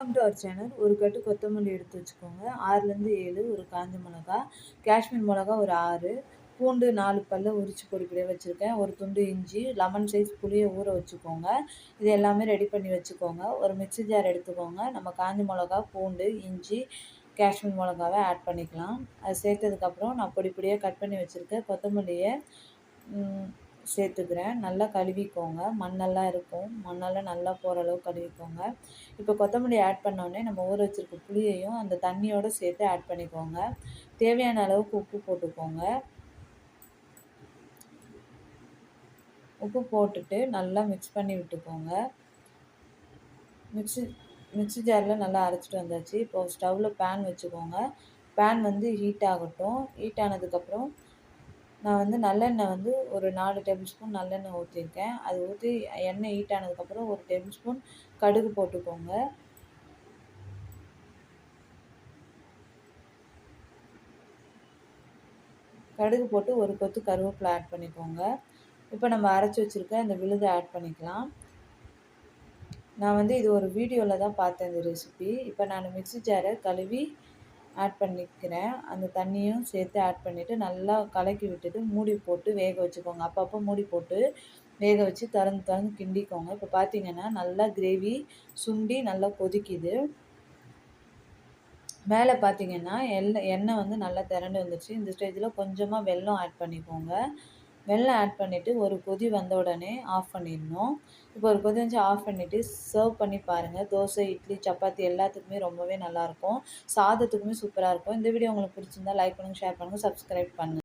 Welcome to our channel. ஒரு கட்டு கொத்தமல்லி எடுத்து வச்சுக்கோங்க. 6லேருந்து 7 ஒரு காஞ்ச மிளகா, காஷ்மீர் மிளகா ஒரு 6, பூண்டு 4 பல்ல உரிச்சு பொடி வச்சுருக்கேன். ஒரு துண்டு இஞ்சி, லெமன் சைஸ் புளியை ஊற வச்சுக்கோங்க. இது எல்லாமே ரெடி பண்ணி வச்சுக்கோங்க. ஒரு மிக்ஸி ஜார் எடுத்துக்கோங்க. நம்ம காஞ்ச மிளகா, பூண்டு, இஞ்சி, காஷ்மீர் மிளகாவை ஆட் பண்ணிக்கலாம். அது சேர்த்ததுக்கப்புறம் நான் பொடியாக கட் பண்ணி வச்சுருக்கேன் கொத்தமல்லியை சேர்த்துக்கிறேன். நல்லா கழுவிக்கோங்க. மண்ணெல்லாம் இருக்கும், மண்ணெல்லாம் நல்லா போகிற அளவுக்கு கழுவிக்கோங்க. இப்போ கொத்தமல்லி ஆட் பண்ணோடனே நம்ம ஊற வச்சுருக்க புளியையும் அந்த தண்ணியோடு சேர்த்து ஆட் பண்ணிக்கோங்க. தேவையான அளவுக்கு உப்பு போட்டுக்கோங்க. உப்பு போட்டுட்டு நல்லா மிக்ஸ் பண்ணி விட்டுக்கோங்க. மிக்ஸி ஜாரில் நல்லா அரைச்சிட்டு வந்தாச்சு. இப்போது ஸ்டவ்வில் பேன் வச்சுக்கோங்க. பேன் ஹீட் ஆகட்டும். ஹீட் ஆனதுக்கப்புறம் நான் நல்லெண்ணெய் ஒரு 4 டேபிள் ஸ்பூன் நல்லெண்ணெய் ஊற்றிருக்கேன். அது ஊற்றி எண்ணெய் ஹீட் ஆனதுக்கப்புறம் 1 டேபிள் ஸ்பூன் கடுகு போட்டுக்கோங்க. கடுகு போட்டு ஒரு கொத்து கருவேப்பிலை ஆட் பண்ணிக்கோங்க. இப்போ நம்ம அரைச்சி வச்சுருக்க அந்த விழுதை ஆட் பண்ணிக்கலாம். நான் இது ஒரு வீடியோவில் தான் பார்த்தேன் இந்த ரெசிபி. இப்போ நான் மிக்ஸி ஜாரை கழுவி ஆட் பண்ணிக்கிறேன். அந்த தண்ணியும் சேர்த்து ஆட் பண்ணிவிட்டு நல்லா கலக்கி விட்டுட்டு மூடி போட்டு வேக வச்சுக்கோங்க. அப்பப்போ மூடி போட்டு வேக வச்சு திறந்து கிண்டிக்கோங்க. இப்போ பார்த்தீங்கன்னா நல்லா கிரேவி சுண்டி நல்லா கொதிக்குது. மேலே பார்த்தீங்கன்னா எண்ணெய் நல்லா திரண்டு வந்துடுச்சு. இந்த ஸ்டேஜில் கொஞ்சமாக வெல்லம் ஆட் பண்ணிக்கோங்க. வெல்லம் ஆட் பண்ணிவிட்டு ஒரு கொதி வந்த உடனே ஆஃப் பண்ணிடணும். இப்போ ஒரு கொதி வந்து ஆஃப் பண்ணிவிட்டு சர்வ் பண்ணி பாருங்கள். தோசை, இட்லி, சப்பாத்தி எல்லாத்துக்குமே ரொம்பவே நல்லாயிருக்கும். சாதத்துக்குமே சூப்பராக இருக்கும். இந்த வீடியோ உங்களுக்கு பிடிச்சிருந்தா லைக் பண்ணுங்கள், ஷேர் பண்ணுங்கள், சப்ஸ்கிரைப் பண்ணுங்கள்.